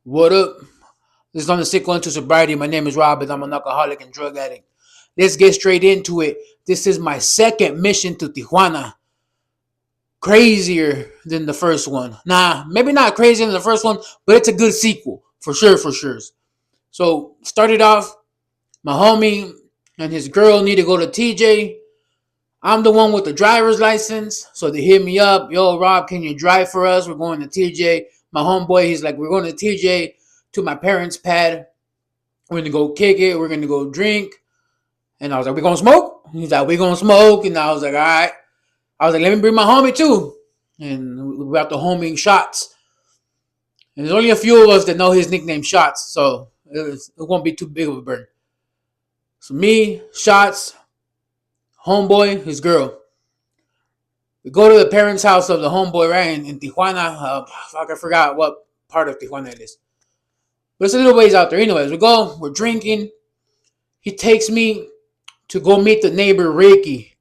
What up? This is on the Sick One to Sobriety. My name is Rob, and I'm an alcoholic and drug addict. Let's get straight into it. This is my second mission to Tijuana. Crazier than the first one. Nah, maybe not crazier than the first one, but it's a good sequel. For sure, for sure. So, started off, my homie and his girl need to go to TJ. I'm the one with the driver's license. So they hit me up. Yo, Rob, can you drive for us? We're going to TJ. My homeboy, he's like, we're going to TJ to my parents' pad. We're gonna go kick it. We're gonna go drink. And I was like, we gonna smoke? He's like, we gonna smoke. And I was like, all right. I was like, let me bring my homie too. And we got the homie Shots. And there's only a few of us that know his nickname Shots, so it won't be too big of a burden. So me, Shots, homeboy, his girl. We go to the parents' house of the homeboy, right, in Tijuana. I forgot what part of Tijuana it is. But it's a little ways out there. Anyways, we go, we're drinking. He takes me to go meet the neighbor Ricky.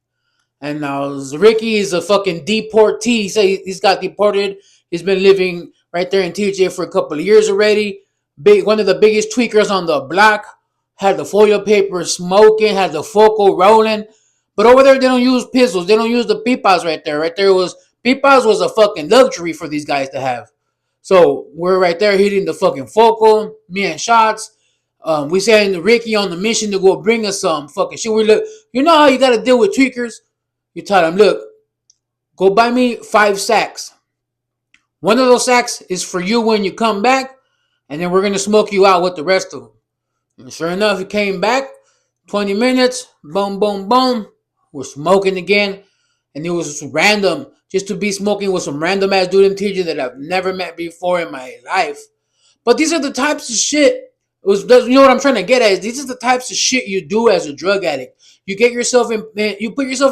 And now Ricky is a fucking deportee. He's got deported. He's been living right there in TJ for a couple of years already. One of the biggest tweakers on the block. Had the foil paper smoking, had the focal rolling. But over there, they don't use pistols. They don't use the pipas right there. Right there was pipas was a fucking luxury for these guys to have. So we're right there hitting the fucking focal. Me and Shots. We sent Ricky on the mission to go bring us some fucking shit. We look, you know how you gotta deal with tweakers. You tell them, look, go buy me 5 sacks. One of those sacks is for you when you come back, and then we're gonna smoke you out with the rest of them. And sure enough, he came back. 20 minutes, boom, boom, boom. We're smoking again, and it was random. Just to be smoking with some random ass dude in TJ that I've never met before in my life. But these are the types of shit. You know what I'm trying to get at is these are the types of shit you do as a drug addict. You put yourself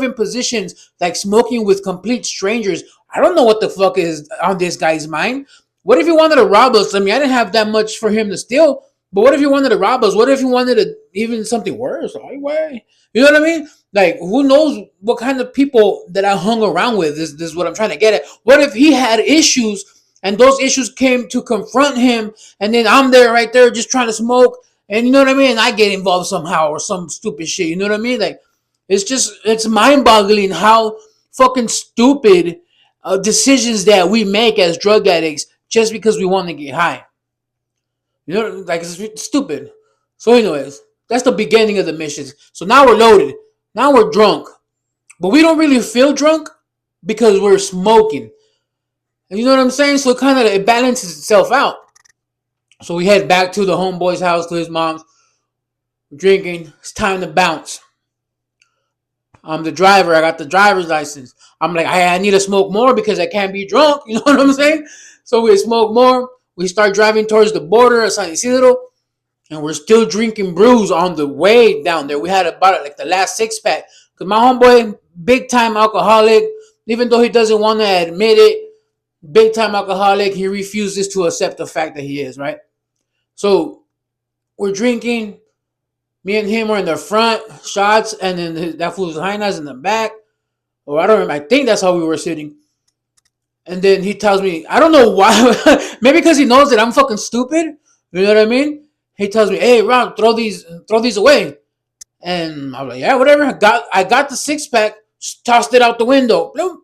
in positions like smoking with complete strangers. I don't know what the fuck is on this guy's mind. What if he wanted to rob us? I mean, I didn't have that much for him to steal. But what if he wanted to rob us? What if he wanted to even something worse? Anyway, you know what I mean? Like, who knows what kind of people that I hung around with? This is what I'm trying to get at. What if he had issues and those issues came to confront him, and then I'm there right there just trying to smoke, and you know what I mean? And I get involved somehow or some stupid shit. You know what I mean? Like, it's mind-boggling how fucking stupid decisions that we make as drug addicts just because we want to get high. You know, like it's stupid. So, anyways, that's the beginning of the missions. So now we're loaded. Now we're drunk, but we don't really feel drunk because we're smoking. And you know what I'm saying? So it balances itself out. So we head back to the homeboy's house, to his mom's. We're drinking. It's time to bounce. I'm the driver. I got the driver's license. I'm like, I need to smoke more because I can't be drunk. You know what I'm saying? So we smoke more. We start driving towards the border of San Isidro. And we're still drinking brews on the way down there. We had about like the last 6-pack. Because my homeboy, big time alcoholic, even though he doesn't want to admit it, big time alcoholic, he refuses to accept the fact that he is, right? So we're drinking. Me and him are in the front, Shots, and then that fool's behind us in the back. Or I don't remember. I think that's how we were sitting. And then he tells me, I don't know why. Maybe because he knows that I'm fucking stupid. You know what I mean? He tells me, hey, Ron, throw these away. And I'm like, yeah, whatever. I got the 6-pack, tossed it out the window. Bloom.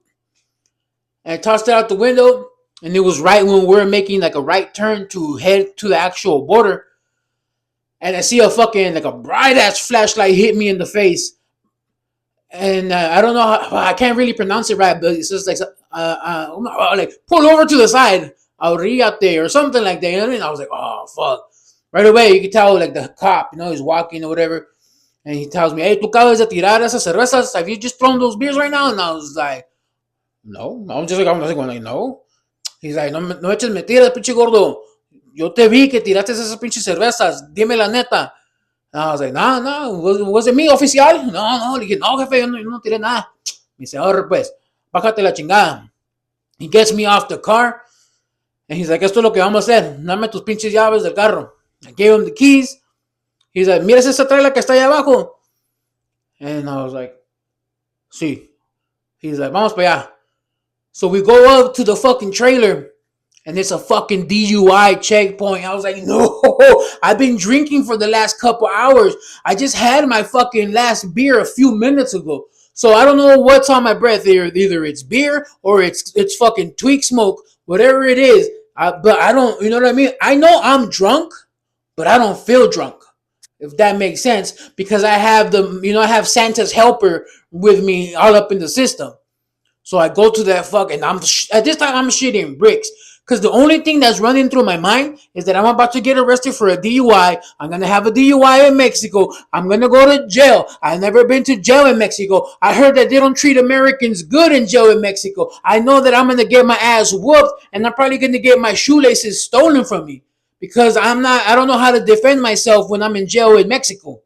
And I tossed it out the window. And it was right when we were making like a right turn to head to the actual border. And I see a fucking like a bright ass flashlight hit me in the face. And I don't know I can't really pronounce it right, but it's just like pull over to the side, Auriate or something like that. You know what I mean? I was like, oh fuck. Right away, you can tell like the cop, he's walking or whatever. And he tells me, hey, tú acabas de tirar esas cervezas. Have you just thrown those beers right now? And I was like, no. I'm just like, no. He's like, no eches mentiras, pinche gordo. Yo te vi que tiraste esas pinches cervezas. Dime la neta. And I was like, no, was it me, oficial? No. Le dije, no, jefe, yo no tiré nada. Me dice, ahora pues, bájate la chingada. He gets me off the car. And he's like, esto es lo que vamos a hacer. Dame tus pinches llaves del carro. I gave him the keys. He's like, mira esa trailer que está allá abajo. And I was like, sí. He's like, vamos para allá. So we go up to the fucking trailer. and it's a fucking DUI checkpoint. I was like, no, I've been drinking for the last couple hours. I just had my fucking last beer a few minutes ago. So I don't know what's on my breath. Either it's beer or it's fucking tweak smoke, whatever it is. But I don't, you know what I mean? I know I'm drunk, but I don't feel drunk. If that makes sense, because I have I have Santa's helper with me all up in the system. So I go to that fucking. At this time I'm shitting bricks because the only thing that's running through my mind is that I'm about to get arrested for a DUI. I'm gonna have a DUI in Mexico. I'm gonna go to jail. I've never been to jail in Mexico. I heard that they don't treat Americans good in jail in Mexico. I know that I'm gonna get my ass whooped, and I'm probably gonna get my shoelaces stolen from me because I don't know how to defend myself when I'm in jail in Mexico.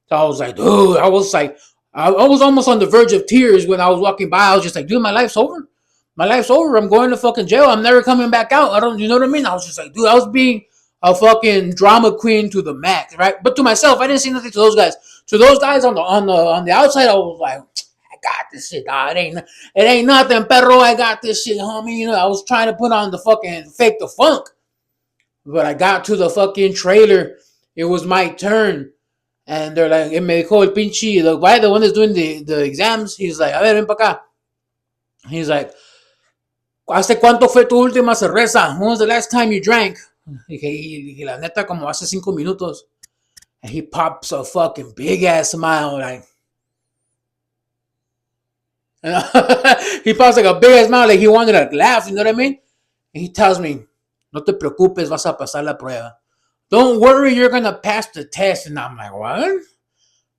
So I was like, dude, I was almost on the verge of tears when I was walking by. I was just like, dude, my life's over. My life's over. I'm going to fucking jail. I'm never coming back out. You know what I mean? I was just like, dude, I was being a fucking drama queen to the max, right? But to myself, I didn't say nothing to those guys. To those guys on the outside, I was like, I got this shit, dog. It ain't nothing, perro. I got this shit, homie. You know, I was trying to put on the fucking fake the funk, but I got to the fucking trailer. It was my turn. And they're like, me dijo el pinche, the guy, the one that's doing the exams, he's like, a ver, ven pa' acá. He's like, ¿hace cuánto fue tu última cerveza? When was the last time you drank? Dije, la neta, como hace 5 minutos. And he pops a fucking big ass smile, like, he pops like a big ass smile, like he wanted to laugh, you know what I mean? And he tells me, no te preocupes, vas a pasar la prueba. Don't worry, you're gonna pass the test. And I'm like, what?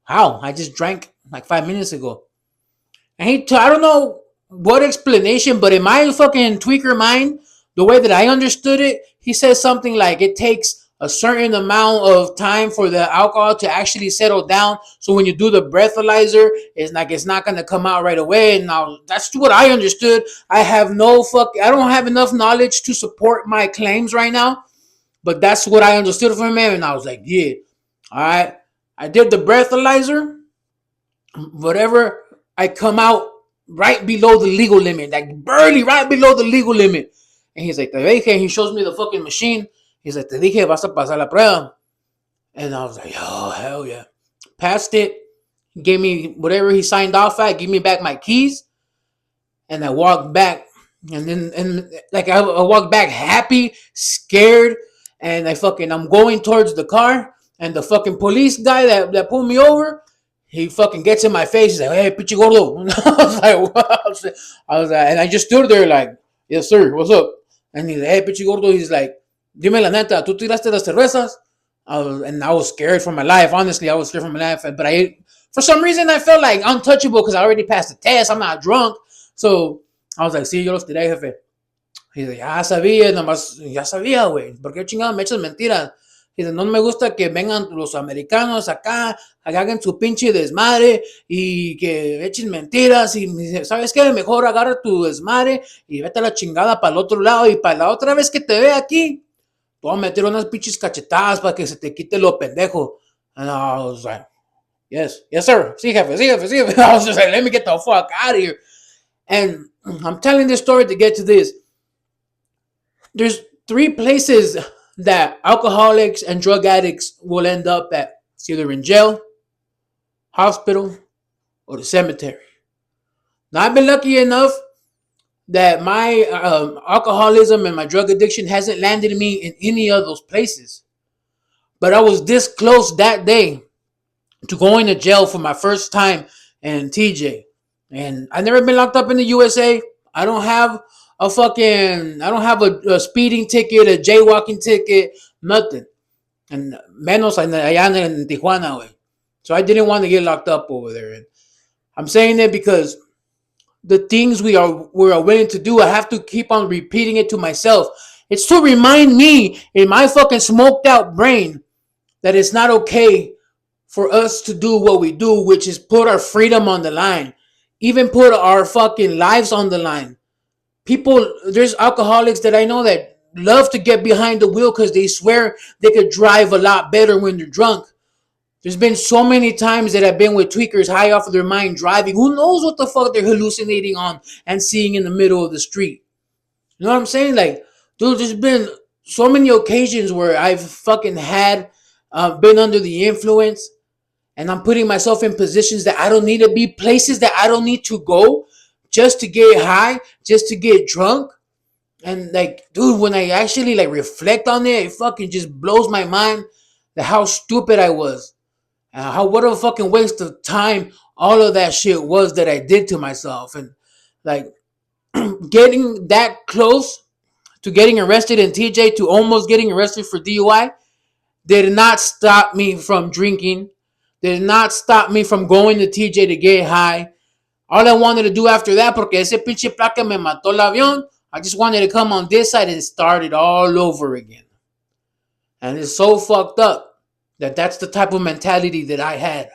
How? I just drank like 5 minutes ago. And I don't know what explanation, but in my fucking tweaker mind, the way that I understood it, he says something like it takes a certain amount of time for the alcohol to actually settle down. So when you do the breathalyzer, it's not gonna come out right away. And now that's what I understood. I don't have enough knowledge to support my claims right now, but that's what I understood from him. And I was like, yeah, all right. I did the breathalyzer, whatever. I come out right below the legal limit, like barely right below the legal limit. And he's like, te dije, and he shows me the fucking machine. He's like, te dije, vas a pasar la prueba. And I was like, oh, hell yeah. Passed it. Gave me whatever he signed off at, give me back my keys. And I walked back. And I walked back happy, scared. And I'm going towards the car. And the fucking police guy that pulled me over, he fucking gets in my face. He's like, hey, pinche gordo. I was like, what? I was like, and I just stood there like, yes, sir, what's up? And he's like, hey, pinche gordo. He's like, dime la neta, ¿tú tiraste las cervezas? I was scared for my life. Honestly, I was scared for my life. But for some reason, I felt like untouchable because I already passed the test. I'm not drunk. So I was like, sí, yo los tiré, jefe. He's like, ya sabía, nomás, ya sabía, güey. ¿Por qué chingado me echas mentiras? Dice, no me gusta que vengan los americanos acá, hagan su pinche desmadre y que echen mentiras. Y me dice, ¿sabes qué? Mejor agarra tu desmadre y vete a la chingada para el otro lado. Y para la otra vez que te vea aquí, te voy a meter unas pinches cachetadas para que se te quite lo pendejo. And I was like, yes, sir. Sí, jefe, sí, jefe, sí, jefe. I was just like, let me get the fuck out of here. And I'm telling this story to get to this. There's 3 places that alcoholics and drug addicts will end up at. It's either in jail, hospital, or the cemetery. Now, I've been lucky enough that my alcoholism and my drug addiction hasn't landed me in any of those places. But I was this close that day to going to jail for my first time in TJ. And I've never been locked up in the USA. I don't have a speeding ticket, a jaywalking ticket, nothing. And menos allá en Tijuana, way. So I didn't want to get locked up over there. And I'm saying it because the things we are willing to do, I have to keep on repeating it to myself. It's to remind me in my fucking smoked out brain that it's not okay for us to do what we do, which is put our freedom on the line, even put our fucking lives on the line. There's alcoholics that I know that love to get behind the wheel because they swear they could drive a lot better when they're drunk. There's been so many times that I've been with tweakers high off of their mind driving. Who knows what the fuck they're hallucinating on and seeing in the middle of the street? You know what I'm saying? Like, Dude, there's been so many occasions where I've fucking had been under the influence, and I'm putting myself in positions that I don't need to be, places that I don't need to go, just to get high, just to get drunk. And like, dude, when I actually like reflect on it, it fucking just blows my mind that how stupid I was. How what a fucking waste of time all of that shit was that I did to myself. And like getting that close to getting arrested in TJ, to almost getting arrested for DUI, did not stop me from drinking, did not stop me from going to TJ to get high. All I wanted to do after that, porque ese pinche placa me mató el avión, I just wanted to come on this side and start it all over again. And it's so fucked up that that's the type of mentality that I had.